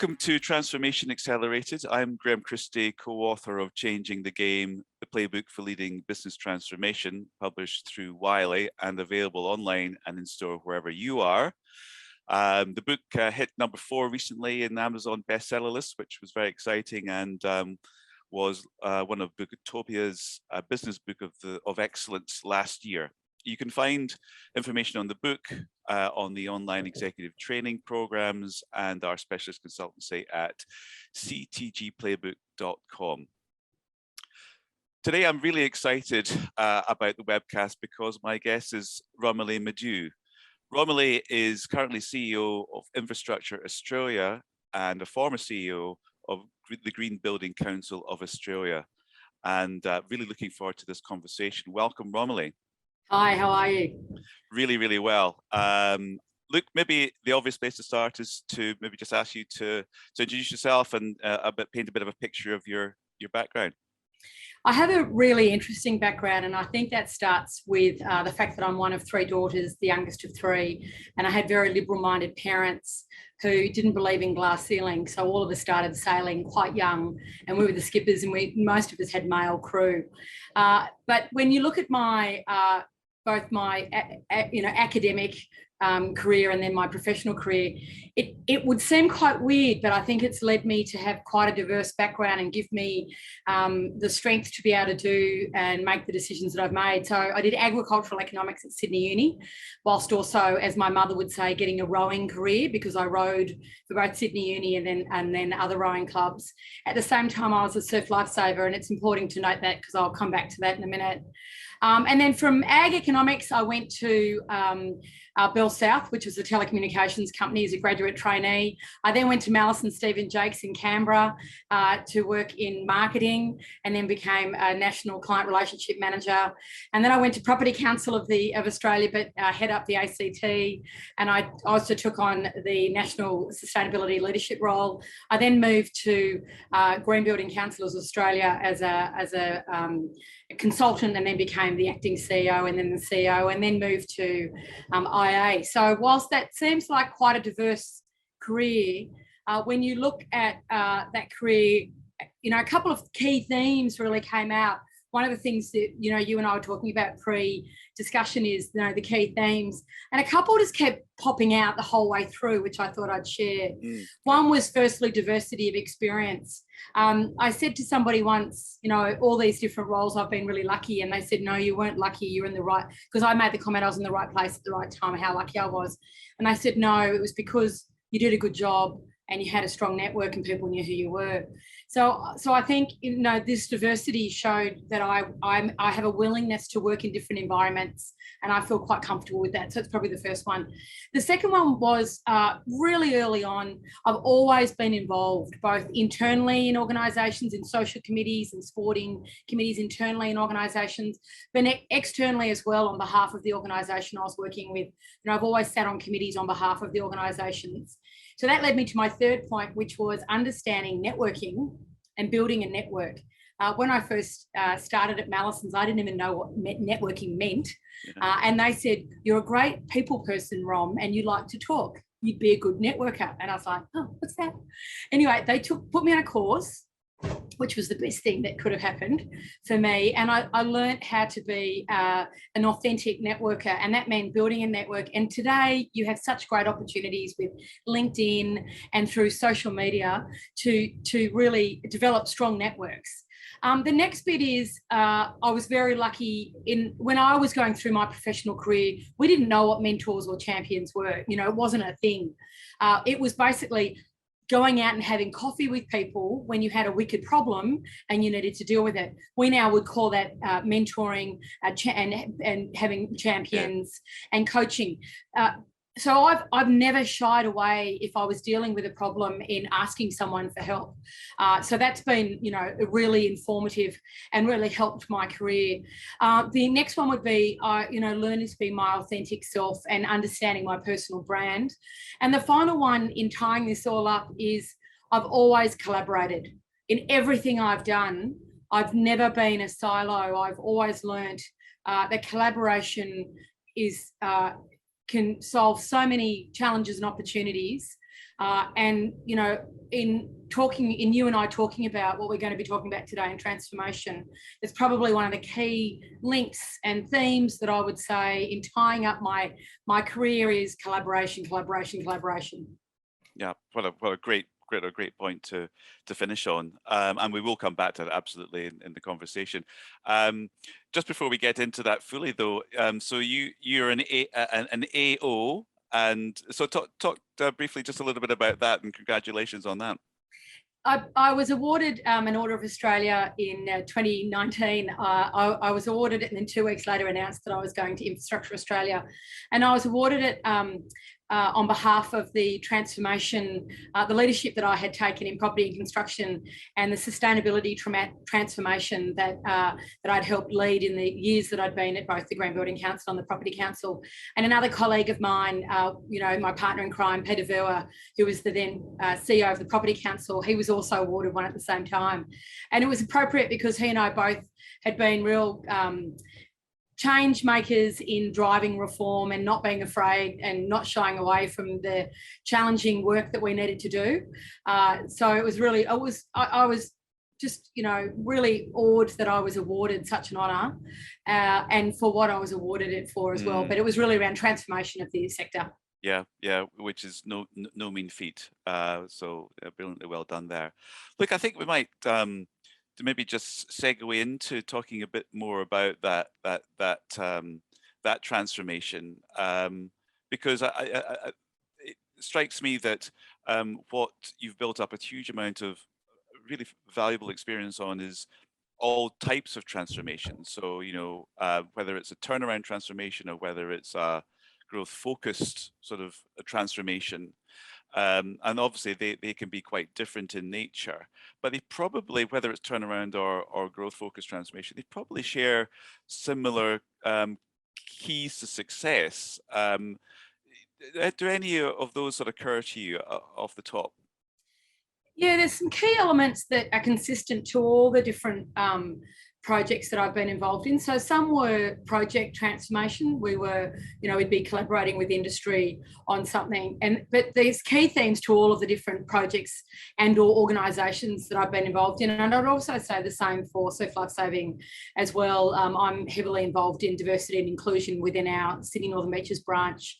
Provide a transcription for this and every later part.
Welcome to Transformation Accelerated. I'm Graham Christie, co-author of Changing the Game, the Playbook for Leading Business Transformation, published through Wiley and available online and in store wherever you are. The book hit number 4 recently in the Amazon bestseller list, which was very exciting, and was one of Bookotopia's business book of excellence last year. You can find information on the book, on the online executive training programs and our specialist consultancy at ctgplaybook.com. Today, I'm really excited about the webcast because my guest is Romilly Madew. Romilly is currently CEO of Infrastructure Australia and a former CEO of the Green Building Council of Australia, and really looking forward to this conversation. Welcome, Romilly. Hi, how are you? Really, really well. Look, maybe the obvious place to start is to maybe just ask you to introduce yourself and paint a bit of a picture of your background. I have a really interesting background, and I think that starts with the fact that I'm one of 3 daughters, the youngest of 3, and I had very liberal-minded parents who didn't believe in glass ceilings. So all of us started sailing quite young, and we were the skippers, and most of us had male crew. But when you look at my both my academic career and then my professional career, it would seem quite weird, but I think it's led me to have quite a diverse background and give me the strength to be able to do and make the decisions that I've made. So I did agricultural economics at Sydney Uni, whilst also, as my mother would say, getting a rowing career, because I rowed for both Sydney Uni and then other rowing clubs. At the same time, I was a surf lifesaver, and it's important to note that because I'll come back to that in a minute. And then from ag economics, I went to Bell South, which was a telecommunications company, as a graduate trainee. I then went to Mallison Stephen Jakes in Canberra to work in marketing, and then became a national client relationship manager. And then I went to Property Council of Australia, but head up the ACT, and I also took on the National Sustainability Leadership role. I then moved to Green Building Council of Australia as a consultant, and then became the acting CEO, and then the CEO, and then moved to IA. So whilst that seems like quite a diverse career, when you look at that career, a couple of key themes really came out. One of the things that, you and I were talking about pre-discussion is, the key themes. And a couple just kept popping out the whole way through, which I thought I'd share. One was firstly, diversity of experience. I said to somebody once, all these different roles, I've been really lucky. And they said, no, you weren't lucky. You're in the right, because I made the comment I was in the right place at the right time, how lucky I was. And they said, no, it was because you did a good job and you had a strong network and people knew who you were. So I think, this diversity showed that I have a willingness to work in different environments, and I feel quite comfortable with that. So it's probably the first one. The second one was really early on, I've always been involved, both internally in organisations, in social committees and sporting committees internally in organisations, but externally as well on behalf of the organisation I was working with. I've always sat on committees on behalf of the organisations. So that led me to my third point, which was understanding networking and building a network. When I first started at Mallison's, I didn't even know what networking meant. And they said, you're a great people person, Rom, and you like to talk. You'd be a good networker. And I was like, oh, what's that? Anyway, they put me on a course, which was the best thing that could have happened for me. And I learned how to be an authentic networker, and that meant building a network. And today you have such great opportunities with LinkedIn and through social media to really develop strong networks. The next bit is I was very lucky when I was going through my professional career, we didn't know what mentors or champions were. It wasn't a thing. It was basically going out and having coffee with people when you had a wicked problem and you needed to deal with it. We now would call that mentoring and having champions and coaching. So I've never shied away if I was dealing with a problem in asking someone for help. So that's been, really informative and really helped my career. The next one would be, learning to be my authentic self and understanding my personal brand. And the final one in tying this all up is I've always collaborated. In everything I've done, I've never been a silo. I've always learned that collaboration is can solve so many challenges and opportunities And, you know, in you and I talking about what we're going to be talking about today in transformation, it's probably one of the key links and themes that I would say in tying up my career is collaboration, collaboration, collaboration. Yeah, what a great point to finish on, and we will come back to that absolutely in the conversation. Just before we get into that fully, though, so you're an AO, and so talk briefly just a little bit about that, and congratulations on that. I was awarded an Order of Australia in 2019. I was awarded it, and then 2 weeks later announced that I was going to Infrastructure Australia, and I was awarded it on behalf of the transformation, the leadership that I had taken in property and construction, and the sustainability transformation that I'd helped lead in the years that I'd been at both the Green Building Council and the Property Council. And another colleague of mine, you know, my partner in crime, Peter Verwer, who was the then CEO of the Property Council, he was also awarded one at the same time. And it was appropriate because he and I both had been real change makers in driving reform and not being afraid and not shying away from the challenging work that we needed to do. So it was really, I was just, you know, really awed that I was awarded such an honour, and for what I was awarded it for as well. But it was really around transformation of the sector. Yeah, which is no mean feat. So brilliantly well done there. Look, I think we might to maybe just segue into talking a bit more about that transformation, because it strikes me that what you've built up a huge amount of really valuable experience on is all types of transformation. So, you know, whether it's a turnaround transformation or whether it's a growth focused sort of a transformation. And obviously they can be quite different in nature, but they probably, whether it's turnaround or growth focused transformation, they probably share similar keys to success. Do any of those sort of occur to you off the top? Yeah, there's some key elements that are consistent to all the different projects that I've been involved in. So some were project transformation. We were, you know, we'd be collaborating with industry on something. But there's key themes to all of the different projects and or organisations that I've been involved in. And I'd also say the same for Surf Life Saving as well. I'm heavily involved in diversity and inclusion within our Sydney Northern Beaches branch,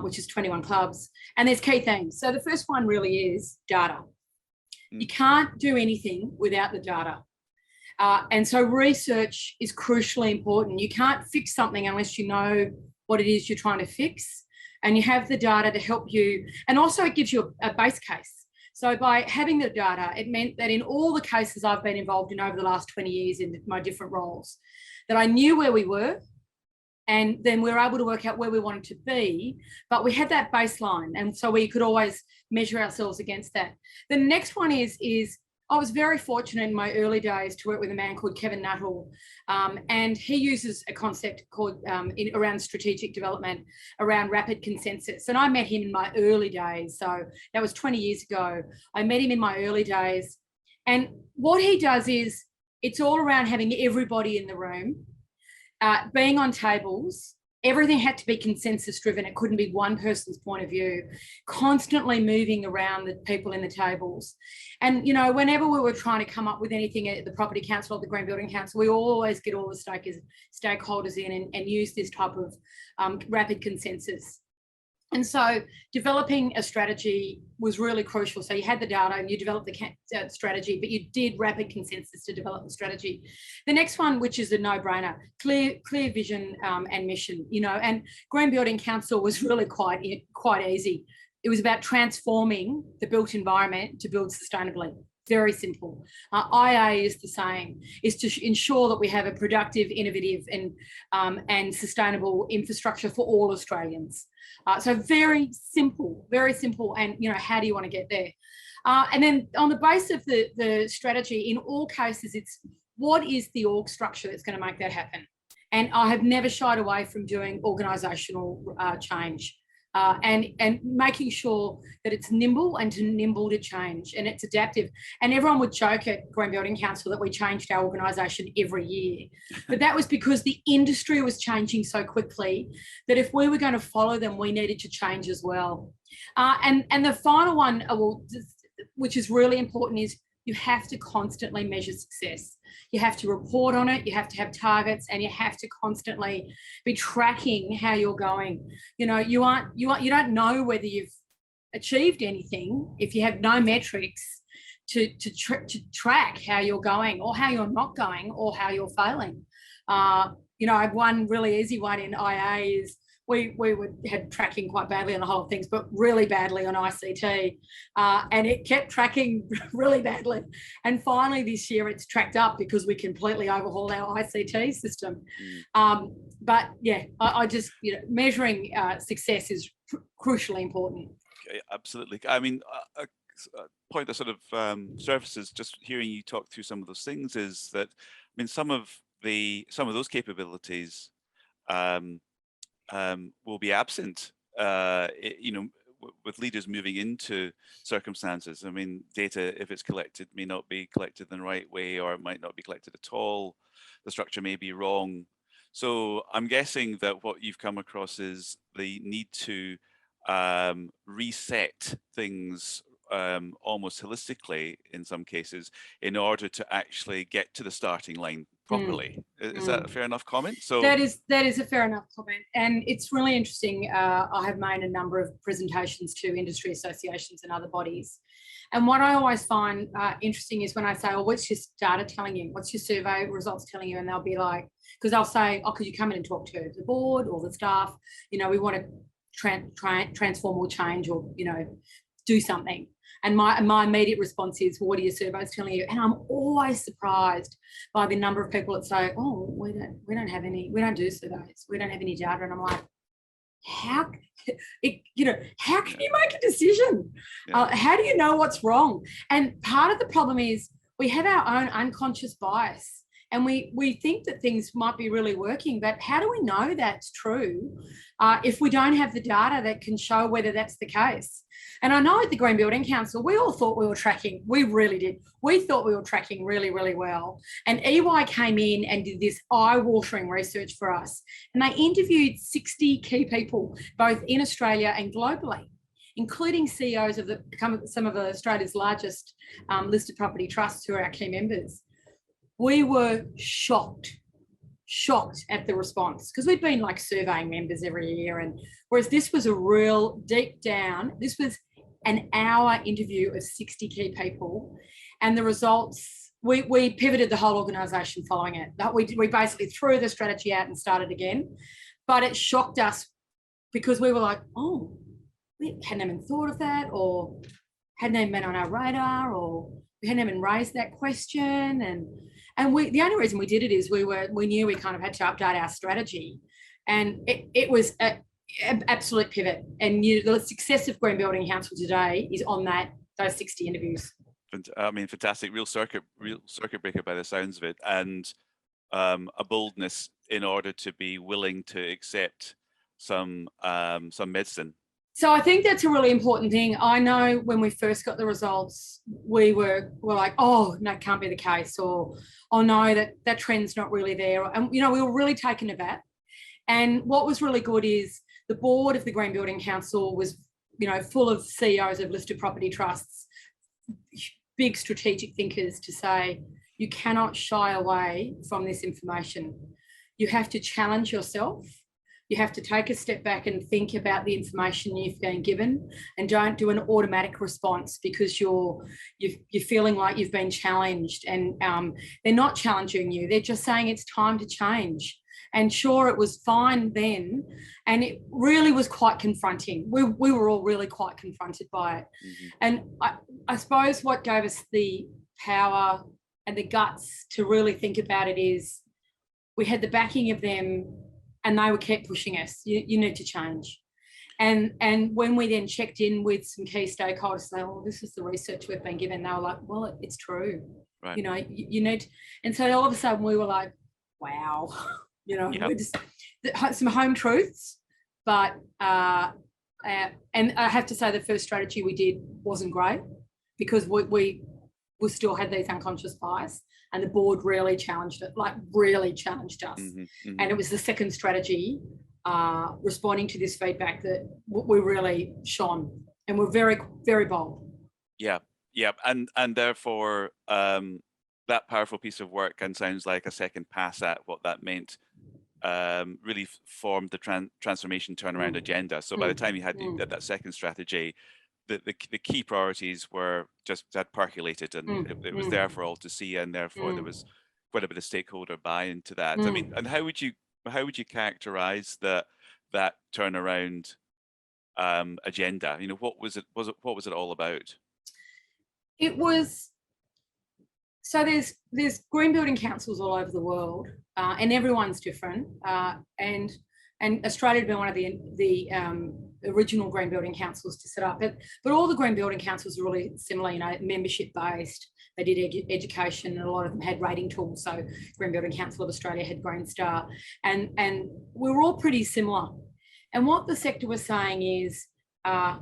which is 21 clubs. And there's key themes. So the first one really is data. You can't do anything without the data. And so research is crucially important. You can't fix something unless you know what it is you're trying to fix, and you have the data to help you. And also it gives you a base case. So by having the data, it meant that in all the cases I've been involved in over the last 20 years in my different roles, that I knew where we were, and then we were able to work out where we wanted to be, but we had that baseline, and so we could always measure ourselves against that. The next one is I was very fortunate in my early days to work with a man called Kevin Nuttall, and he uses a concept called around strategic development, around rapid consensus. And I met him in my early days, so that was 20 years ago. I met him in my early days, and what he does is it's all around having everybody in the room, being on tables. Everything had to be consensus driven. It couldn't be one person's point of view, constantly moving around the people in the tables. And, you know, whenever we were trying to come up with anything at the Property Council or the Green Building Council, we always get all the stakeholders in and use this type of rapid consensus. And so developing a strategy was really crucial. So you had the data and you developed the strategy, but you did rapid consensus to develop the strategy. The next one, which is a no-brainer, clear vision and mission, you know, and Green Building Council was really quite easy. It was about transforming the built environment to build sustainably. Very simple. IA is the same, is to ensure that we have a productive, innovative and sustainable infrastructure for all Australians. So very simple, and, you know, how do you want to get there? And then on the base of the strategy, in all cases, it's what is the org structure that's going to make that happen? And I have never shied away from doing organisational change. and making sure that it's nimble and nimble to change and it's adaptive. And everyone would joke at Green Building Council that we changed our organisation every year. But that was because the industry was changing so quickly that if we were going to follow them, we needed to change as well. And the final one, which is really important, is you have to constantly measure success. You have to report on it, you have to have targets, and you have to constantly be tracking how you're going. You know, you don't know whether you've achieved anything if you have no metrics to track how you're going or how you're not going or how you're failing. You know, one really easy one in IA is we had tracking quite badly on the whole of things, but really badly on ICT. And it kept tracking really badly. And finally this year it's tracked up because we completely overhauled our ICT system. But yeah, I just, you know, measuring success is crucially important. Okay, absolutely. I mean, a point that sort of surfaces just hearing you talk through some of those things is that, I mean, some of those capabilities will be absent, you know, with leaders moving into circumstances. I mean, data, if it's collected, may not be collected in the right way, or it might not be collected at all. The structure may be wrong. So I'm guessing that what you've come across is the need to reset things almost holistically in some cases in order to actually get to the starting line properly. Is that a fair enough comment? So that is a fair enough comment, and it's really interesting. I have made a number of presentations to industry associations and other bodies, and what I always find interesting is when I say, "Oh, what's your data telling you? What's your survey results telling you?" And they'll be like, because I'll say, "Oh, could you come in and talk to the board or the staff? You know, we want to transform or change or, you know, do something." And my immediate response is, well, what are your surveys telling you? And I'm always surprised by the number of people that say, oh, we don't do surveys, we don't have any data. And I'm like, how can you make a decision? How do you know what's wrong? And part of the problem is we have our own unconscious bias. And we think that things might be really working, but how do we know that's true if we don't have the data that can show whether that's the case? And I know at the Green Building Council, we all thought we were tracking. We really did. We thought we were tracking really, really well. And EY came in and did this eye-watering research for us. And they interviewed 60 key people, both in Australia and globally, including CEOs of some of Australia's largest listed property trusts who are our key members. We were shocked at the response, because we'd been like surveying members every year, and whereas this was a real deep down, this was an hour interview of 60 key people, and the results, we pivoted the whole organisation following it. We basically threw the strategy out and started again, but it shocked us because we were like, oh, we hadn't even thought of that, or hadn't even been on our radar, or we hadn't even raised that question. And the only reason we did it is we knew we kind of had to update our strategy, and it was an absolute pivot. And the success of Green Building Council today is on those 60 interviews. I mean, fantastic, real circuit breaker by the sounds of it, and a boldness in order to be willing to accept some medicine. So I think that's a really important thing. I know when we first got the results, we were like, oh, no, it can't be the case, or, oh, no, that trend's not really there. And, you know, we were really taken aback. And what was really good is the board of the Green Building Council was, you know, full of CEOs of listed property trusts, big strategic thinkers, to say, you cannot shy away from this information. You have to challenge yourself. You have to take a step back and think about the information you've been given, and don't do an automatic response because you're feeling like you've been challenged, and they're not challenging you. They're just saying it's time to change. And sure, it was fine then, and it really was quite confronting. We were all really quite confronted by it. Mm-hmm. And I suppose what gave us the power and the guts to really think about it is we had the backing of them, and they kept pushing us. You need to change. And when we then checked in with some key stakeholders, say, oh, this is the research we've been given, they were like, well, it's true. Right. You know, you need to, and so all of a sudden we were like, wow, you know, yep. We're just some home truths, but And I have to say the first strategy we did wasn't great because we still had these unconscious bias, and the board really challenged it, like really challenged us. And it was the second strategy, responding to this feedback, that we really shone, and we're very, very bold. Yeah, and therefore that powerful piece of work, and sounds like a second pass at what that meant, really formed the transformation turnaround agenda. So by the time you had that second strategy, the key priorities were just had percolated, and it was there for all to see, and therefore there was quite a bit of stakeholder buy-in to that. I mean, and how would you characterize that turnaround agenda? You know, what was it all about? It was, so there's green building councils all over the world, and everyone's different, and Australia had been one of the original green building councils to set up it. But all the green building councils are really similar, you know, membership based. They did education, and a lot of them had rating tools. So Green Building Council of Australia had Green Star, and we were all pretty similar. And what the sector was saying is that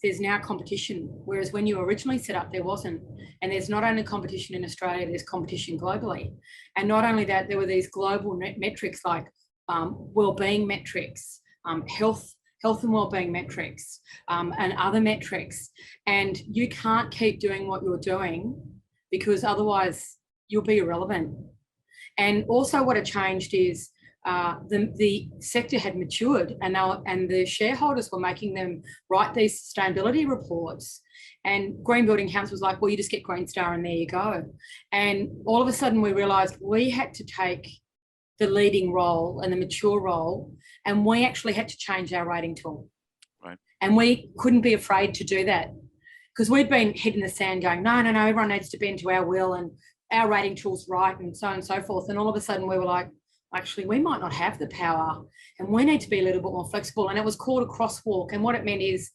there's now competition, whereas when you originally set up, there wasn't. And there's not only competition in Australia, there's competition globally. And not only that, there were these global metrics like wellbeing metrics, health and wellbeing metrics, and other metrics. And you can't keep doing what you're doing because otherwise you'll be irrelevant. And also what had changed is the sector had matured, and the shareholders were making them write these sustainability reports. And Green Building Council was like, well, you just get Green Star and there you go. And all of a sudden we realised we had to take the leading role and the mature role, and we actually had to change our rating tool. Right. And we couldn't be afraid to do that because we'd been head in the sand going, no, everyone needs to bend to our will and our rating tool's right, and so on and so forth. And all of a sudden we were like, actually, we might not have the power and we need to be a little bit more flexible. And it was called a crosswalk. And what it meant is,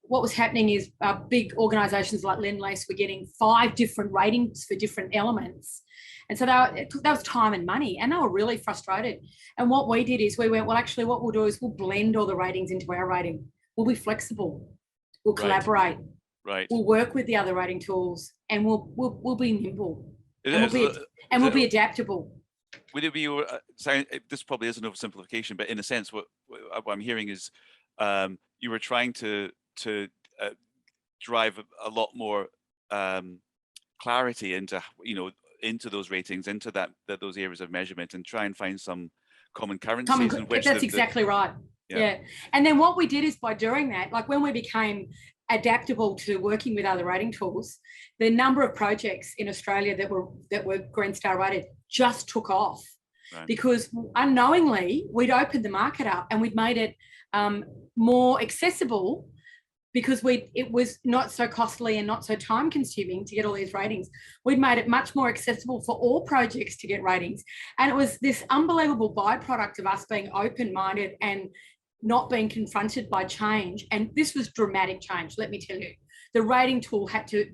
what was happening is big organisations like Lendlease were getting 5 different ratings for different elements. And so that was time and money, and they were really frustrated. And what we did is we went, well, actually what we'll do is we'll blend all the ratings into our rating. We'll be flexible. We'll collaborate. Right. We'll work with the other rating tools, and we'll be nimble. And we'll be adaptable. Would it be, this probably is an oversimplification, but in a sense, what I'm hearing is you were trying to drive a lot more clarity into, into those ratings, into those areas of measurement, and try and find some common currencies. That's exactly right. Yeah. And then what we did is, by doing that, like when we became adaptable to working with other rating tools, the number of projects in Australia that were Green Star rated just took off. Right. Because unknowingly we'd opened the market up and we'd made it more accessible, because it was not so costly and not so time consuming to get all these ratings. We'd made it much more accessible for all projects to get ratings. And it was this unbelievable byproduct of us being open-minded and not being confronted by change. And this was dramatic change, let me tell you. The rating tool had to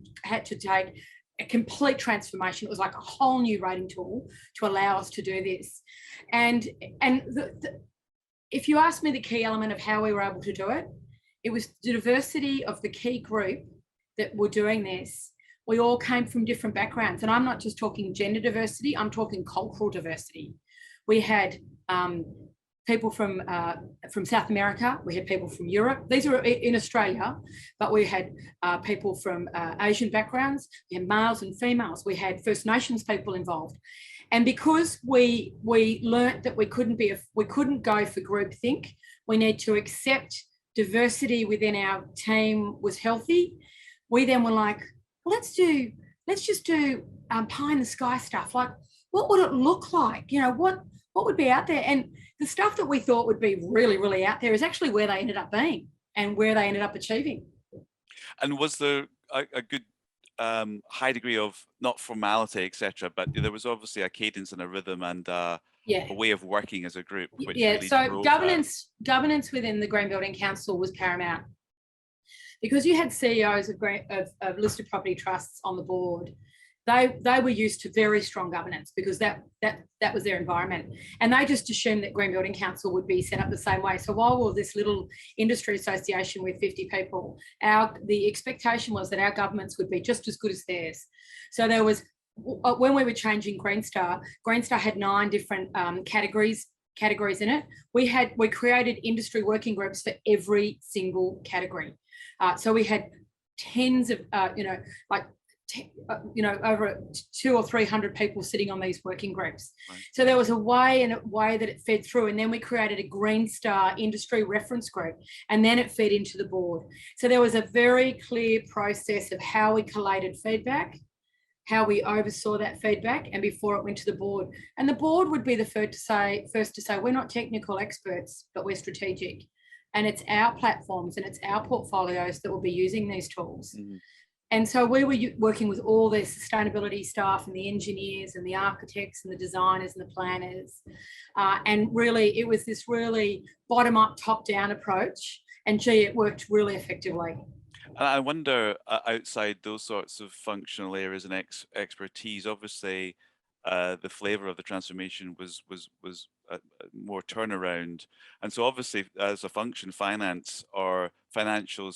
take a complete transformation. It was like a whole new rating tool to allow us to do this. And if you ask me the key element of how we were able to do it, it was the diversity of the key group that were doing this. We all came from different backgrounds. And I'm not just talking gender diversity, I'm talking cultural diversity. We had people from South America, we had people from Europe. These are in Australia, but we had people from Asian backgrounds, we had males and females, we had First Nations people involved. And because we learnt that we couldn't go for groupthink, we need to accept diversity within our team was healthy. We then were like, well, let's just do pie in the sky stuff. Like, what would it look like? What would be out there? And the stuff that we thought would be really, really out there is actually where they ended up being and where they ended up achieving. And was there a good high degree of, not formality, etc., but there was obviously a cadence and a rhythm and a way of working as a group? Which really so governance within the Green Building Council was paramount, because you had CEOs of listed property trusts on the board, they were used to very strong governance because that was their environment, and they just assumed that Green Building Council would be set up the same way. So while we're this little industry association with 50 people, the expectation was that our governments would be just as good as theirs. So there was, when we were changing Green Star had 9 different categories in it. We created industry working groups for every single category. So we had tens of over 200 or 300 people sitting on these working groups. Right. So there was a way that it fed through, and then we created a Green Star industry reference group, and then it fed into the board. So there was a very clear process of how we collated feedback, how we oversaw that feedback, and before it went to the board. And the board would be the first to say, we're not technical experts, but we're strategic. And it's our platforms and it's our portfolios that will be using these tools. Mm-hmm. And so we were working with all the sustainability staff and the engineers and the architects and the designers and the planners. And really, it was this really bottom-up, top-down approach. And gee, it worked really effectively. I wonder, outside those sorts of functional areas and expertise, obviously, the flavour of the transformation was more turnaround. And so obviously, as a function, finance or financial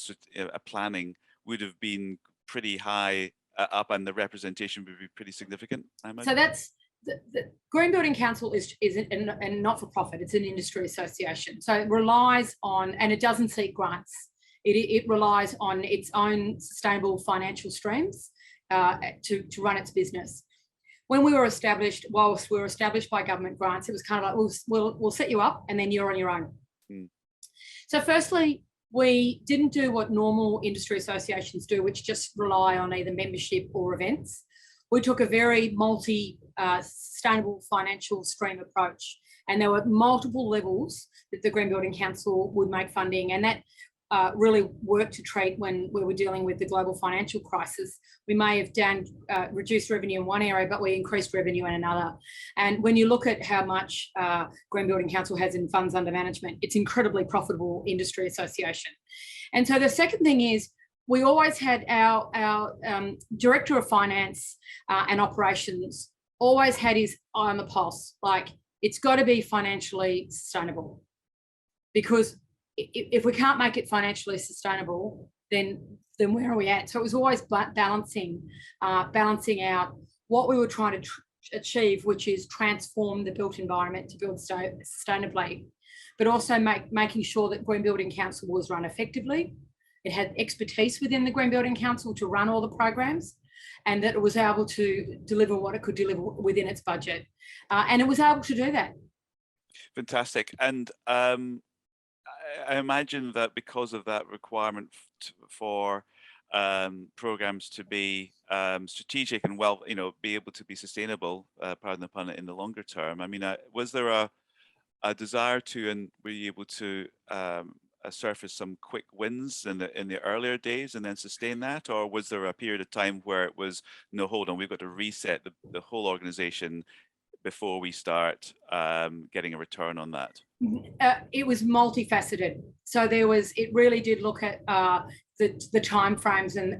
planning would have been pretty high up, and the representation would be pretty significant, I imagine. So that's the Green Building Council is a not-for-profit. It's an industry association. So it relies on, and it doesn't seek grants. It relies on its own sustainable financial streams to run its business. When we were established, whilst we were established by government grants, it was kind of like, we'll set you up and then you're on your own. Mm. So firstly, we didn't do what normal industry associations do, which just rely on either membership or events. We took a very sustainable financial stream approach, and there were multiple levels that the Green Building Council would make funding, and that really worked to treat when we were dealing with the global financial crisis. We may have reduced revenue in one area, but we increased revenue in another. And when you look at how much Green Building Council has in funds under management, it's incredibly profitable industry association. And so the second thing is, we always had our Director of Finance and Operations always had his eye on the pulse, like, it's got to be financially sustainable, because if we can't make it financially sustainable, then where are we at? So it was always balancing out what we were trying to achieve, which is transform the built environment to build sustainably, but also making sure that Green Building Council was run effectively. It had expertise within the Green Building Council to run all the programs, and that it was able to deliver what it could deliver within its budget. And it was able to do that. Fantastic. And I imagine that because of that requirement for programs to be strategic and be able to be sustainable, pardon the pun, in the longer term. I mean, was there a desire to, and were you able to surface some quick wins in the earlier days and then sustain that, or was there a period of time where it was, no, hold on, we've got to reset the whole organization before we start getting a return on that? It was multifaceted. So it really did look at the timeframes and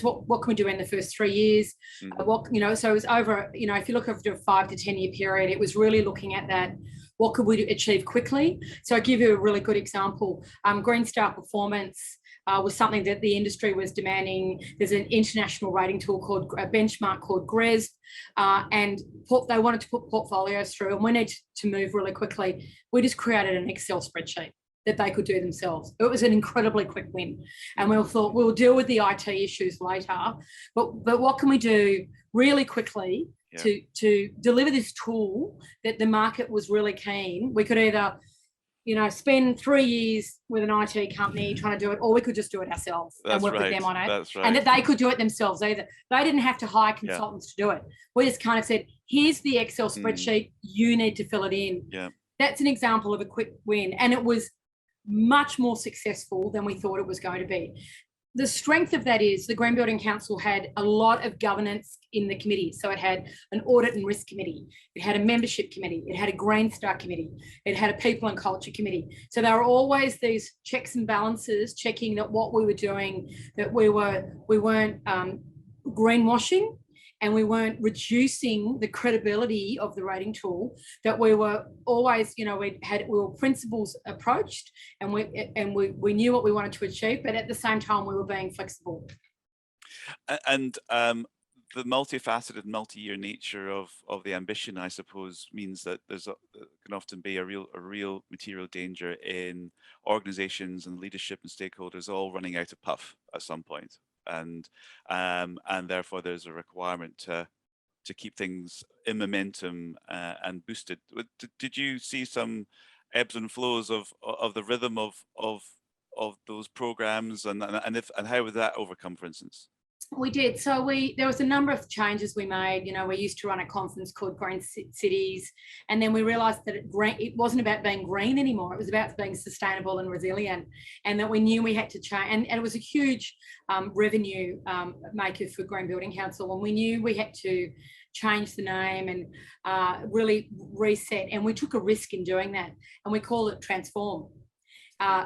what can we do in the first 3 years? Mm-hmm. So it was over, if you look over a 5 to 10 year period, it was really looking at that. What could we achieve quickly? So I'll give you a really good example. Green Star performance was something that the industry was demanding. There's an international rating tool called a benchmark called GRESB, and they wanted to put portfolios through, and we needed to move really quickly. We just created an Excel spreadsheet that they could do themselves. It was an incredibly quick win. And we thought, we'll deal with the IT issues later, but what can we do really quickly to deliver this tool that the market was really keen? We could either spend 3 years with an IT company trying to do it, or we could just do it ourselves and work with them on it. That's right. And that they could do it themselves either. They didn't have to hire consultants to do it. We just kind of said, here's the Excel spreadsheet, you need to fill it in. Yeah. That's an example of a quick win. And it was much more successful than we thought it was going to be. The strength of that is the Green Building Council had a lot of governance in the committee. So it had an audit and risk committee. It had a membership committee. It had a Green Star committee. It had a people and culture committee. So there were always these checks and balances, checking that what we were doing, that we weren't greenwashing, and we weren't reducing the credibility of the rating tool, that we were always, we were principles approached, and we knew what we wanted to achieve, but at the same time we were being flexible. And the multifaceted, multi-year nature of the ambition, I suppose, means that can often be a real material danger in organizations and leadership and stakeholders all running out of puff at some point, and therefore there's a requirement to keep things in momentum and boosted. Did you see some ebbs and flows of the rhythm of those programs, and how was that overcome, for instance? We did. So there was a number of changes we made. We used to run a conference called Green Cities, and then we realised that it wasn't about being green anymore. It was about being sustainable and resilient, and that we knew we had to change. And it was a huge revenue maker for Green Building Council, and we knew we had to change the name and really reset. And we took a risk in doing that, and we call it Transform.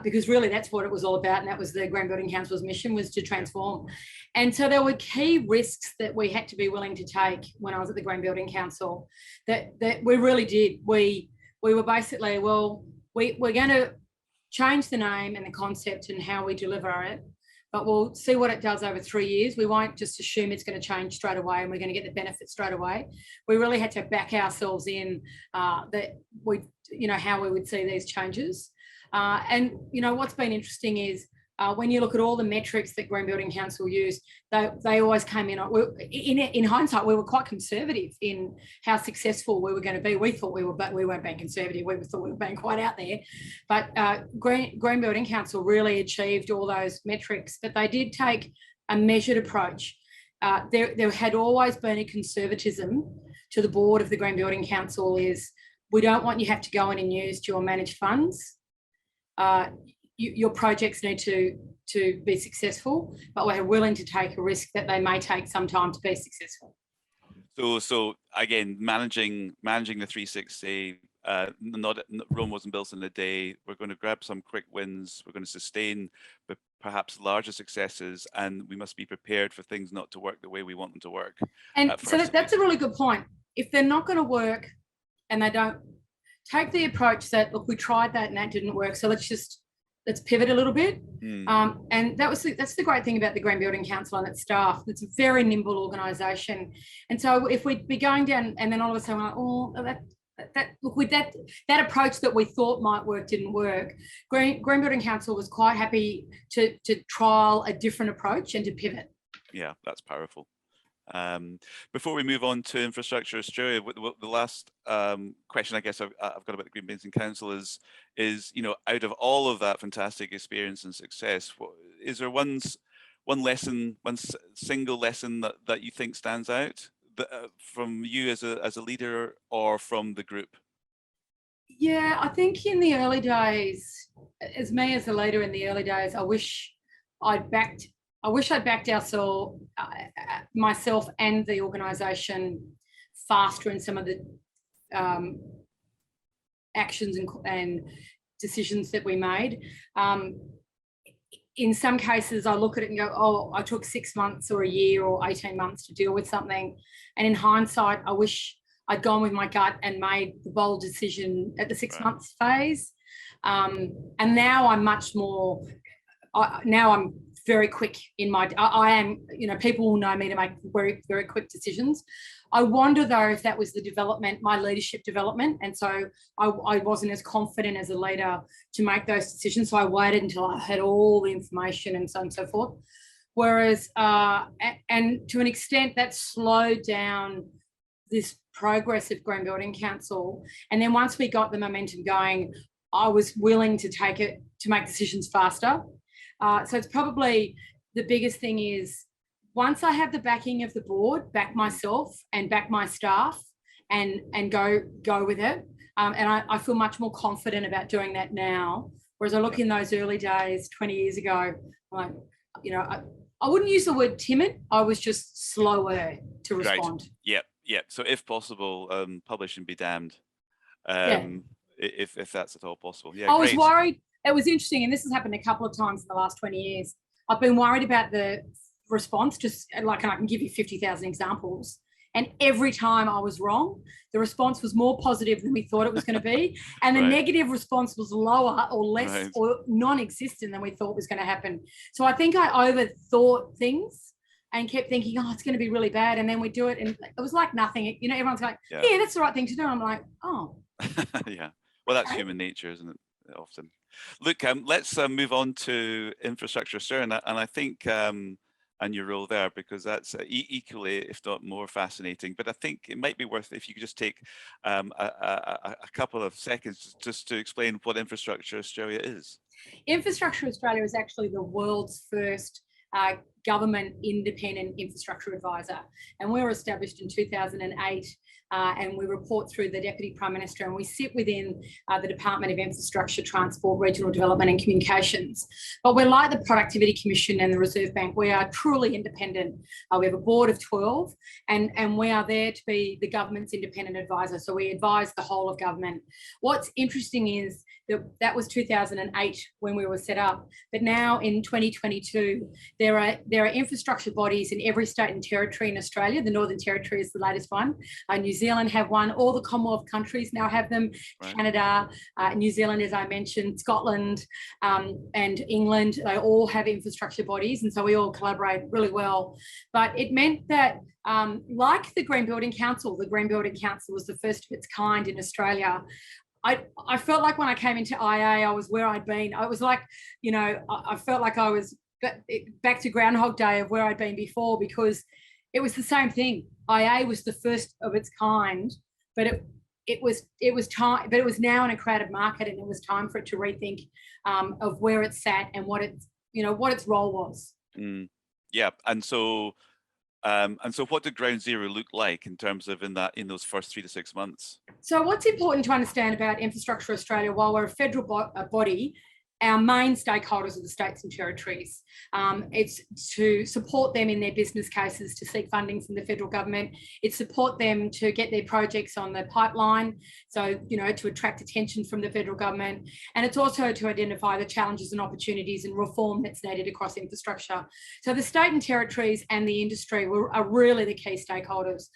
Because really that's what it was all about, and that was the Green Building Council's mission, was to transform. And so there were key risks that we had to be willing to take when I was at the Green Building Council that we really did. We were basically, we're going to change the name and the concept and how we deliver it, but we'll see what it does over 3 years. We won't just assume it's going to change straight away and we're going to get the benefits straight away. We really had to back ourselves in that how we would see these changes. And what's been interesting is when you look at all the metrics that Green Building Council use, they always came in hindsight, we were quite conservative in how successful we were going to be. We thought but we weren't being conservative. We thought we were being quite out there. But Green Building Council really achieved all those metrics, but they did take a measured approach. There had always been a conservatism to the board of the Green Building Council. Is we don't want you to have to go in and use your managed funds. Your projects need to be successful, but we're willing to take a risk that they may take some time to be successful. So again, managing the 360, Rome wasn't built in a day. We're going to grab some quick wins. We're going to sustain the perhaps larger successes, and we must be prepared for things not to work the way we want them to work. And so that's a really good point. If they're not going to work and they don't, take the approach that, look, we tried that and that didn't work, so let's pivot a little bit. And that's the great thing about the Green Building Council and its staff. It's a very nimble organisation. And so if we'd be going down and then all of a sudden we're like, that approach that we thought might work didn't work, Green Building Council was quite happy to trial a different approach and to pivot. Yeah, that's powerful. Before we move on to Infrastructure Australia, the last question I guess I've got about the Green Building Council is out of all of that fantastic experience and success, is there one single lesson that you think stands out from you as a leader or from the group? Yeah, I think in the early days, as a leader in the early days, I wish I'd backed myself and the organisation faster in some of the actions and decisions that we made. In some cases, I look at it and go, oh, I took 6 months or a year or 18 months to deal with something. And in hindsight, I wish I'd gone with my gut and made the bold decision at the 6 months phase. And now I'm much more, now I'm very quick in I am, people will know me to make very, very quick decisions. I wonder though if that was my leadership development. And so I wasn't as confident as a leader to make those decisions. So I waited until I had all the information and so on and so forth. Whereas, and to an extent that slowed down this progress of Green Building Council. And then once we got the momentum going, I was willing to make decisions faster. So it's probably the biggest thing is once I have the backing of the board, back myself and back my staff and go with it. And I feel much more confident about doing that now. Whereas I look in those early days, 20 years ago, I wouldn't use the word timid. I was just slower to respond. Right. Yeah. So if possible, publish and be damned. If that's at all possible. Yeah. I was worried. It was interesting, and this has happened a couple of times in the last 20 years. I've been worried about the response, and I can give you 50,000 examples. And every time I was wrong, the response was more positive than we thought it was going to be. And the Right. negative response was lower or less Right. or non-existent than we thought was going to happen. So I think I overthought things and kept thinking, oh, it's going to be really bad. And then we do it. And it was like nothing. You know, everyone's like, yeah, that's the right thing to do. I'm like, oh. Yeah. Well, that's Okay. human nature, isn't it? Often. Look, let's move on to Infrastructure Australia, and I think and your role there, because that's equally, if not more, fascinating. But I think it might be worth if you could just take a couple of seconds just to explain what Infrastructure Australia is. Infrastructure Australia is actually the world's first government independent infrastructure advisor, and we were established in 2008. And we report through the Deputy Prime Minister, and we sit within the Department of Infrastructure, Transport, Regional Development and Communications. But we're like the Productivity Commission and the Reserve Bank. We are truly independent. We have a board of 12, and we are there to be the government's independent advisor. So we advise the whole of government. What's interesting is that was 2008 when we were set up. But now in 2022, there are infrastructure bodies in every state and territory in Australia. The Northern Territory is the latest one. New Zealand have one. All the Commonwealth countries now have them. Right. Canada, New Zealand, as I mentioned, Scotland, and England, they all have infrastructure bodies. And so we all collaborate really well. But it meant that like the Green Building Council was the first of its kind in Australia. I felt like when I came into IA, I was where I'd been. I was like, you know, I felt like I was back to Groundhog Day of where I'd been before, because it was the same thing. IA was the first of its kind, but it was time. But it was now in a crowded market, and it was time for it to rethink of where it sat and what its role was. Yeah, and so what did Ground Zero look like in terms of in those first 3 to 6 months? So what's important to understand about Infrastructure Australia, while we're a federal body, our main stakeholders are the states and territories. It's to support them in their business cases, to seek funding from the federal government. It's support them to get their projects on the pipeline, so, you know, to attract attention from the federal government. And it's also to identify the challenges and opportunities and reform that's needed across infrastructure. So the state and territories and the industry are really the key stakeholders.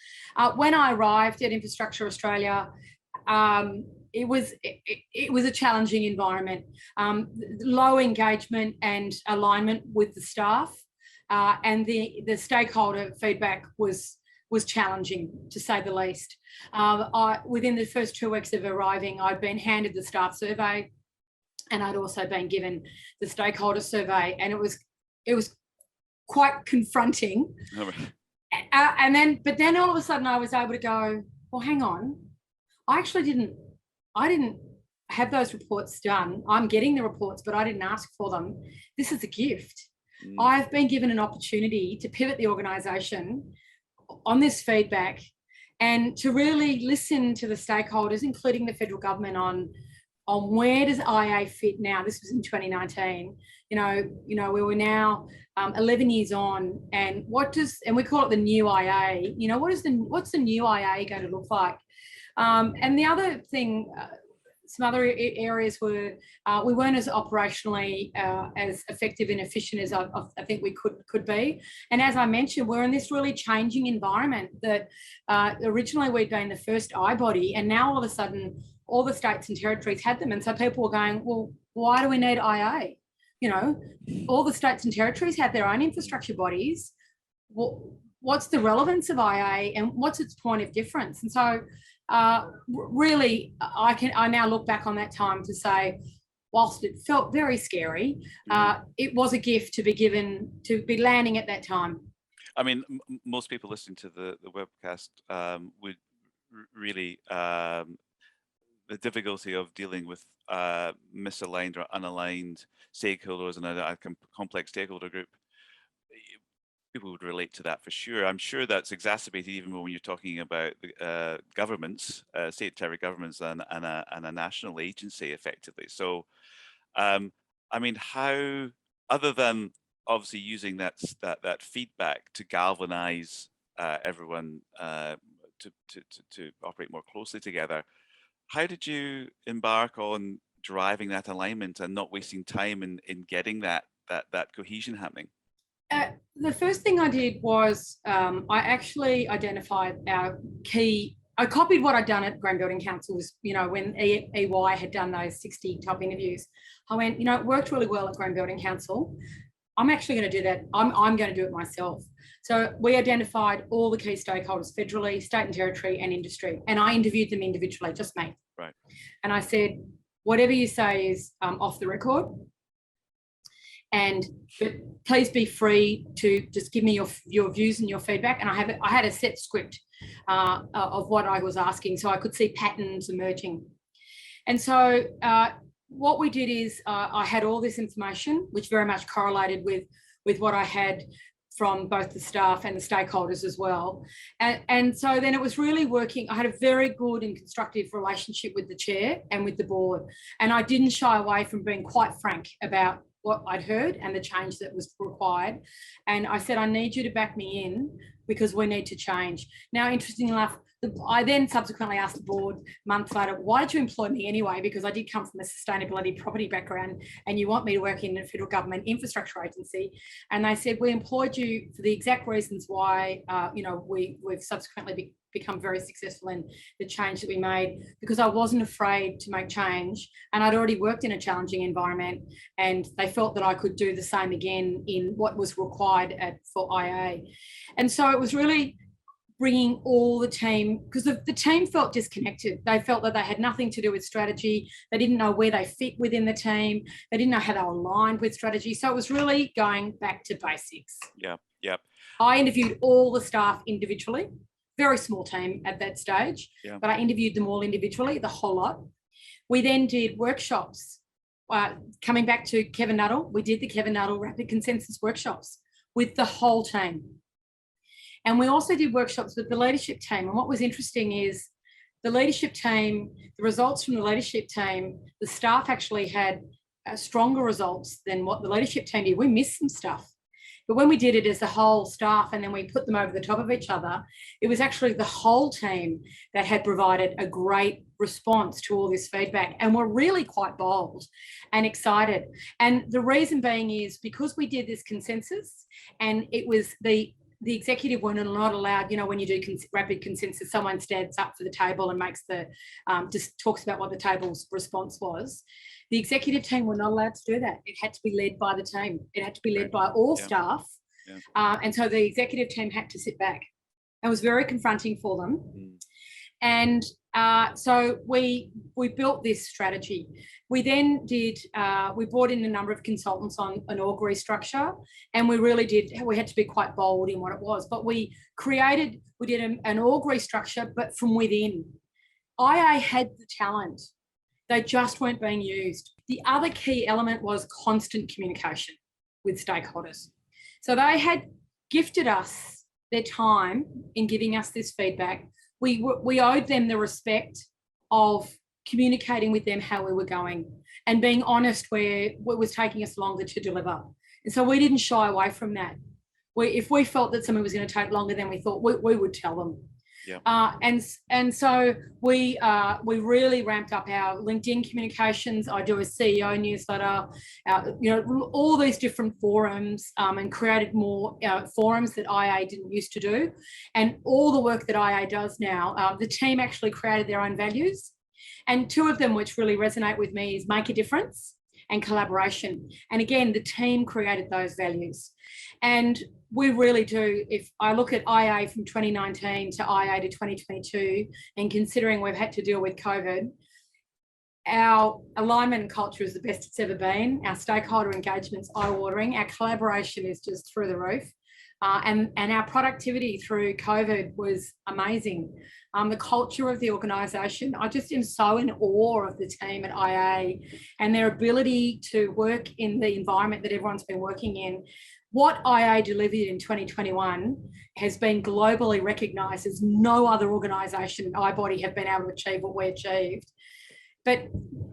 When I arrived at Infrastructure Australia, it was a challenging environment, low engagement and alignment with the staff, and the stakeholder feedback was challenging, to say the least. Within the first 2 weeks of arriving, I'd been handed the staff survey, and I'd also been given the stakeholder survey, and it was quite confronting. But then all of a sudden I was able to go, well, hang on, I didn't have those reports done. I'm getting the reports, but I didn't ask for them. This is a gift. I've been given an opportunity to pivot the organisation on this feedback and to really listen to the stakeholders, including the federal government, on where does IA fit now. This was in 2019. You know, we were now 11 years on, and we call it the new IA. You know, what's the new IA going to look like? And the other thing, some other areas were we weren't as operationally as effective and efficient as I think we could be. And as I mentioned, we're in this really changing environment that originally we'd been the first I-body, and now all of a sudden all the states and territories had them. And so people were going, well, why do we need IA? You know, all the states and territories have their own infrastructure bodies. What's the relevance of IA and what's its point of difference? And so really, I now look back on that time to say, whilst it felt very scary, it was a gift to be landing at that time. I mean, most people listening to the webcast would really the difficulty of dealing with misaligned or unaligned stakeholders and a complex stakeholder group. People would relate to that for sure. I'm sure that's exacerbated even when you're talking about governments, state territory governments, and a national agency, effectively. So, I mean, how, other than obviously using that feedback to galvanize everyone to operate more closely together, how did you embark on driving that alignment and not wasting time in getting that cohesion happening? The first thing I did was I actually identified our key. I copied what I'd done at Graham Building Council was, when EY had done those 60 top interviews. I went, it worked really well at Graham Building Council. I'm actually going to do that. I'm going to do it myself. So we identified all the key stakeholders federally, state and territory, and industry. And I interviewed them individually, just me. Right. And I said, whatever you say is off the record. But please be free to just give me your views and your feedback. And I had a set script of what I was asking, so I could see patterns emerging. And so what we did is I had all this information, which very much correlated with what I had from both the staff and the stakeholders as well. And so then it was really working. I had a very good and constructive relationship with the chair and with the board. And I didn't shy away from being quite frank about what I'd heard and the change that was required. And I said, I need you to back me in because we need to change. Now, interestingly enough, I then subsequently asked the board months later, why did you employ me anyway? Because I did come from a sustainability property background and you want me to work in the federal government infrastructure agency. And they said, we employed you for the exact reasons why, we've subsequently become very successful in the change that we made, because I wasn't afraid to make change. And I'd already worked in a challenging environment and they felt that I could do the same again in what was required for IA. And so it was really bringing all the team, because the team felt disconnected. They felt that they had nothing to do with strategy. They didn't know where they fit within the team. They didn't know how they were aligned with strategy. So it was really going back to basics. Yeah. I interviewed all the staff individually, very small team at that stage, but I interviewed them all individually, the whole lot. We then did workshops. Coming back to Kevin Nuttall, we did the Kevin Nuttall Rapid Consensus workshops with the whole team. And we also did workshops with the leadership team. And what was interesting is the leadership team, the results from the leadership team, the staff actually had stronger results than what the leadership team did. We missed some stuff. But when we did it as the whole staff and then we put them over the top of each other, it was actually the whole team that had provided a great response to all this feedback and were really quite bold and excited. And the reason being is because we did this consensus and it was the executive were not allowed, when you do rapid consensus, someone stands up for the table and makes just talks about what the table's response was. The executive team were not allowed to do that. It had to be led by the team. It had to be led by all staff. And so the executive team had to sit back. It was very confronting for them. And so we built this strategy. We then we brought in a number of consultants on an org restructure, and we had to be quite bold in what it was, but we did an org restructure, but from within. IA had the talent. They just weren't being used. The other key element was constant communication with stakeholders. So they had gifted us their time in giving us this feedback. We owed them the respect of communicating with them how we were going and being honest where it was taking us longer to deliver. And so we didn't shy away from that. If we felt that something was going to take longer than we thought, we would tell them. And so we really ramped up our LinkedIn communications. I do a CEO newsletter, all these different forums, and created more forums that IA didn't used to do. And all the work that IA does now, the team actually created their own values. And two of them which really resonate with me is make a difference and collaboration. And again, the team created those values. And we really do. If I look at IA from 2019 to IA to 2022, and considering we've had to deal with COVID, our alignment and culture is the best it's ever been. Our stakeholder engagement's eye-watering. Our collaboration is just through the roof. And our productivity through COVID was amazing. The culture of the organisation, I just am so in awe of the team at IA and their ability to work in the environment that everyone's been working in. What IA delivered in 2021 has been globally recognised as no other organisation in iBody have been able to achieve what we achieved. But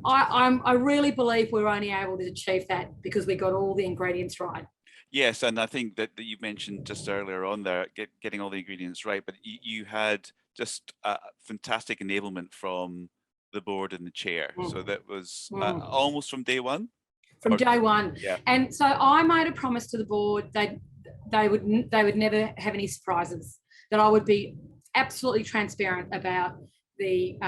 I really believe we're only able to achieve that because we got all the ingredients right. Yes, and I think that you mentioned just earlier on there, getting all the ingredients right, but you had just fantastic enablement from the board and the chair. So that was almost from day one? From day one. Yeah. And so I made a promise to the board that they would never have any surprises, that I would be absolutely transparent about the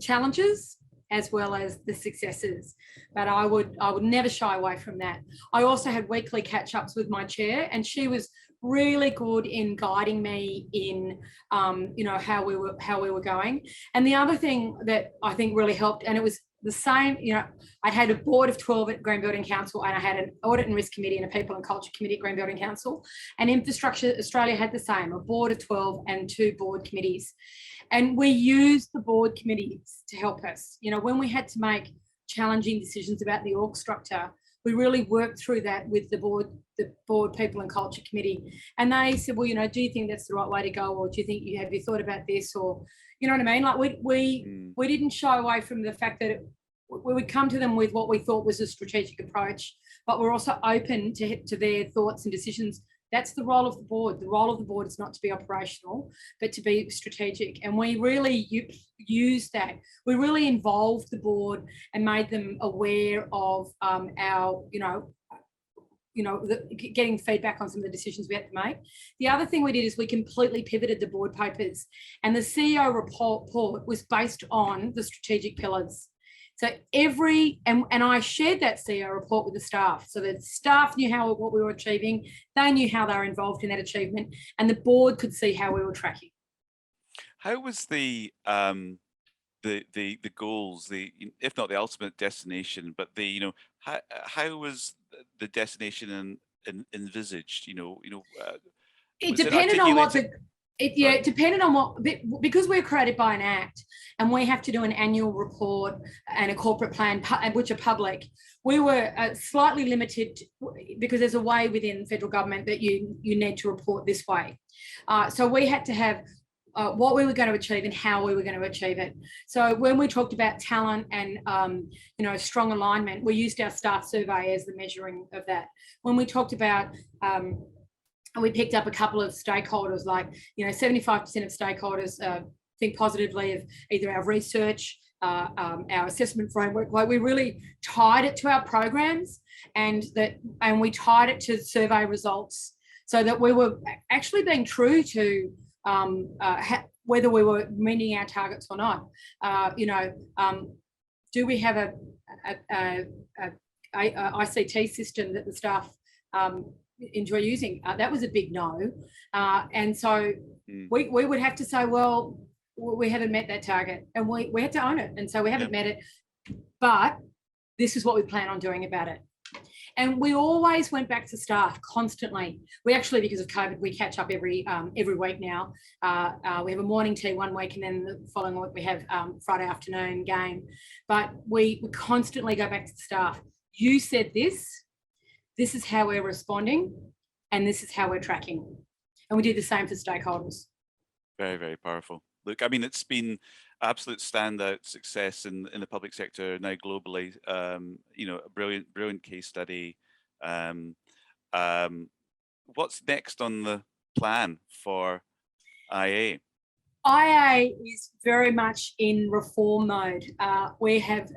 challenges as well as the successes, but I would never shy away from that. I also had weekly catch-ups with my chair, and she was really good in guiding me in how we were going. And the other thing that I think really helped, and it was the same, I had a board of 12 at Green Building Council, and I had an audit and risk committee and a people and culture committee at Green Building Council, and Infrastructure Australia had the same, a board of 12 and 2 board committees. And we used the board committees to help us. When we had to make challenging decisions about the org structure, we really worked through that with the board people and culture committee. And they said, well, do you think that's the right way to go? Or do you think have you thought about this? Or, you know what I mean? Like we didn't shy away from the fact that we would come to them with what we thought was a strategic approach, but we're also open to their thoughts and decisions. That's the role of the board. The role of the board is not to be operational, but to be strategic. And we really used that. We really involved the board and made them aware of our, getting feedback on some of the decisions we had to make. The other thing we did is we completely pivoted the board papers, and the CEO report was based on the strategic pillars. So and I shared that CEO report with the staff, so the staff knew what we were achieving, they knew how they were involved in that achievement, and the board could see how we were tracking. How was the goals, if not the ultimate destination, but how was the destination envisaged? It depended on what it depended on what, because we're created by an act and we have to do an annual report and a corporate plan, which are public. We were slightly limited because there's a way within federal government that you need to report this way. So we had to have what we were going to achieve and how we were going to achieve it. So when we talked about talent and strong alignment, we used our staff survey as the measuring of that. When we talked about we picked up a couple of stakeholders, like 75% of stakeholders think positively of either our research, our assessment framework. Like we really tied it to our programs, and we tied it to survey results, so that we were actually being true to whether we were meeting our targets or not. Do we have a ICT system that the staff enjoy using? That was a big no. And so we would have to say, well, we haven't met that target, and we had to own it. And so we haven't met it, but this is what we plan on doing about it. And we always went back to staff constantly. We actually, because of COVID, we catch up every week now. We have a morning tea one week, and then the following week we have Friday afternoon game. But we constantly go back to the staff. You said this is how we're responding, and this is how we're tracking. And we did the same for stakeholders. Very, very powerful. Look, I mean, it's been absolute standout success in the public sector now globally. A brilliant case study. What's next on the plan for IA? IA is very much in reform mode. We have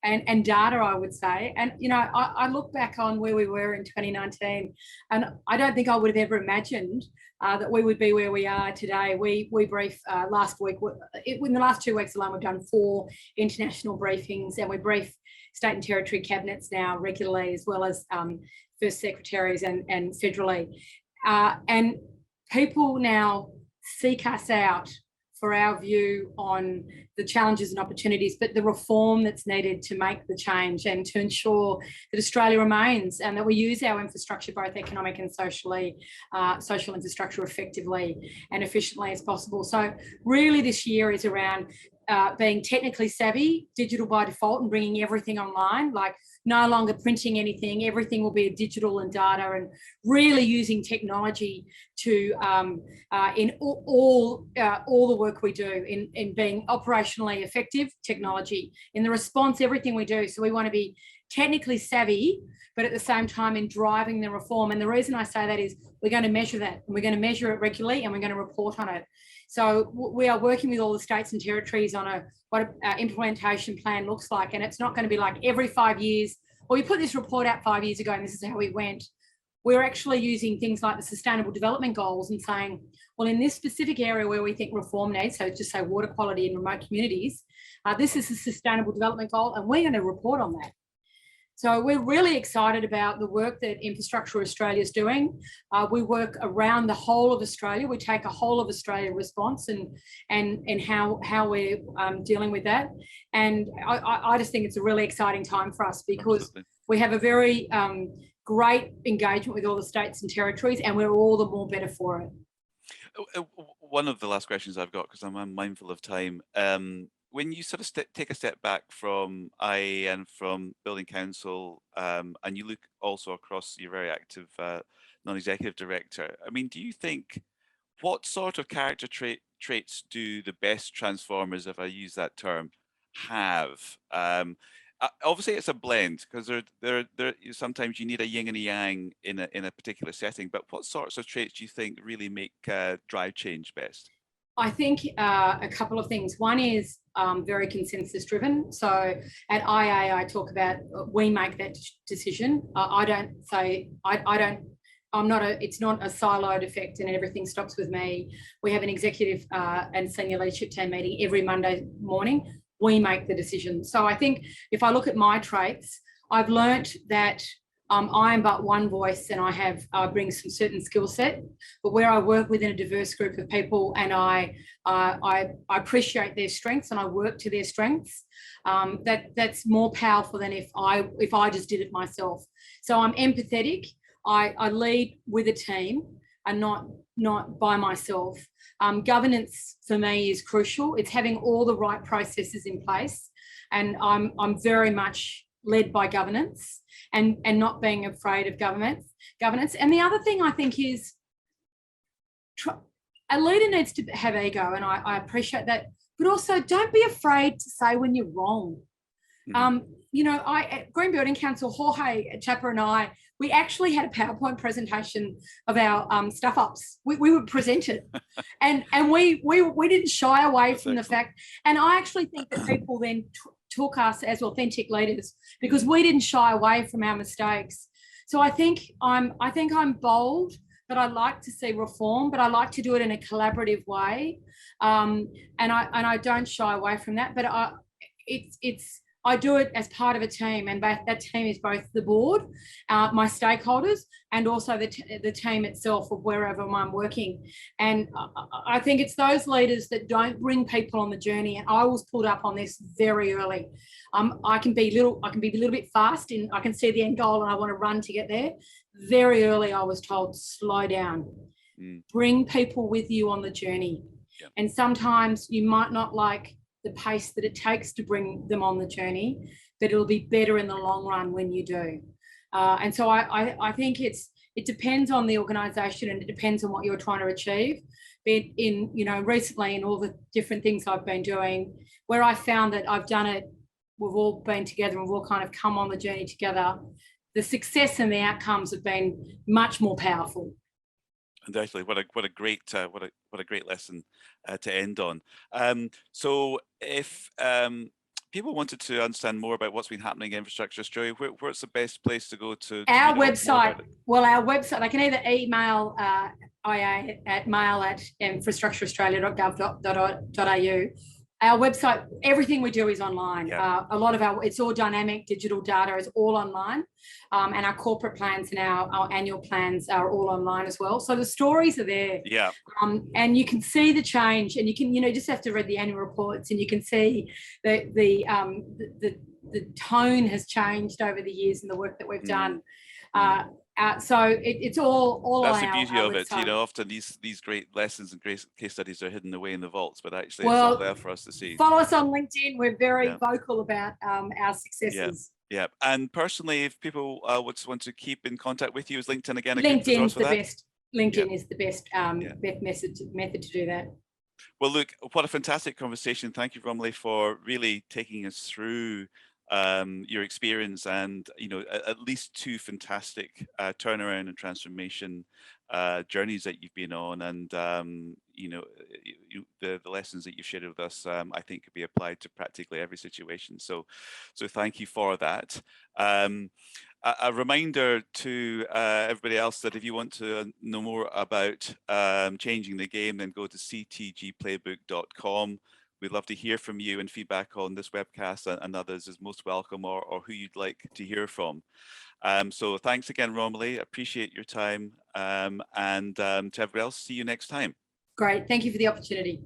and data, I would say. And, I look back on where we were in 2019, and I don't think I would have ever imagined that we would be where we are today. We briefed last week. In the last 2 weeks alone, we've done 4 international briefings, and we brief state and territory cabinets now regularly, as well as first secretaries and federally. And people now seek us out for our view on the challenges and opportunities, but the reform that's needed to make the change and to ensure that Australia remains, and that we use our infrastructure, both economic and social infrastructure, effectively and efficiently as possible. So really this year is around being technically savvy, digital by default, and bringing everything online, like no longer printing anything. Everything will be digital and data, and really using technology to in all the work we do, in being operationally effective, technology in the response, everything we do. So we want to be technically savvy, but at the same time in driving the reform. And the reason I say that is we're going to measure that, and we're going to measure it regularly, and we're going to report on it. So we are working with all the states and territories on what an implementation plan looks like. And it's not going to be like every 5 years, well, we put this report out 5 years ago and this is how we went. we're actually using things like the Sustainable Development Goals and saying, well, in this specific area where we think reform needs, so just say water quality in remote communities, this is a Sustainable Development Goal, and we're going to report on that. So we're really excited about the work that Infrastructure Australia is doing. We work around the whole of Australia. We take a whole of Australia response and how we're dealing with that. And I just think it's a really exciting time for us because Absolutely. We have a very great engagement with all the states and territories, and we're all the more better for it. One of the last questions I've got, because I'm mindful of time, when you sort of take a step back from IAA and from Building Council, and you look also across your very active non-executive director, I mean, do you think, what sort of character traits do the best transformers, if I use that term, have? Obviously, it's a blend, because there sometimes you need a yin and a yang in a particular setting. But what sorts of traits do you think really make drive change best? I think a couple of things. One is very consensus driven. So at IA, I talk about we make that decision. I don't say I don't. I'm not a. It's not a siloed effect, and everything stops with me. We have an executive and senior leadership team meeting every Monday morning. We make the decision. So I think if I look at my traits, I've learnt that I am but one voice, and I bring some certain skill set. But where I work within a diverse group of people, and I appreciate their strengths and I work to their strengths, that's more powerful than if I just did it myself. So I'm empathetic. I lead with a team and not by myself. Governance for me is crucial. It's having all the right processes in place, and I'm very much led by governance and not being afraid of governance. And the other thing I think is a leader needs to have ego, and I appreciate that, but also don't be afraid to say when you're wrong. At Green Building Council, Jorge Chapa and I, we actually had a PowerPoint presentation of our stuff ups. We would present it, and we didn't shy away from the fact. And I actually think that people then took us as authentic leaders because we didn't shy away from our mistakes. So I think I'm bold, but I like to see reform, but I like to do it in a collaborative way, and I don't shy away from that. But I do it as part of a team, and that team is both the board, my stakeholders, and also the team itself of wherever I'm working. And I think it's those leaders that don't bring people on the journey. And I was pulled up on this very early. I can be a little bit fast, and I can see the end goal, and I want to run to get there. Very early, I was told, slow down, bring people with you on the journey. Yep. And sometimes you might not like the pace that it takes to bring them on the journey, but it'll be better in the long run when you do. And so I think it depends on the organisation, and it depends on what you're trying to achieve. But recently in all the different things I've been doing, where I found that I've done it, we've all been together and we've all kind of come on the journey together. The success and the outcomes have been much more powerful. And actually, what a great lesson to end on. So if people wanted to understand more about what's been happening in Infrastructure Australia, where's the best place to go to our website? Well, our website, I can either email IA at mail@infrastructureaustralia.gov.au. Our website, everything we do is online. Yeah. A lot of it's all dynamic digital data is all online. And our corporate plans and our annual plans are all online as well. So the stories are there. Yeah. And you can see the change, and you can, just have to read the annual reports, and you can see the tone has changed over the years and the work that we've done. So it's all that's on the beauty of it. Often these great lessons and great case studies are hidden away in the vaults, but actually it's all there for us to see. Follow us on LinkedIn. We're very vocal about our successes. Yeah. And personally, if people want to keep in contact with you, is LinkedIn again a good resource for that? Best. LinkedIn is the best method to do that. Well, look, what a fantastic conversation. Thank you, Romilly, for really taking us through your experience and at least two fantastic turnaround and transformation journeys that you've been on, and the lessons that you've shared with us, I think could be applied to practically every situation. So thank you for that. A reminder to everybody else that if you want to know more about changing the game, then go to ctgplaybook.com. We'd love to hear from you, and feedback on this webcast and others is most welcome, or who you'd like to hear from. So thanks again, Romilly. Appreciate your time. And to everybody else, see you next time. Great. Thank you for the opportunity.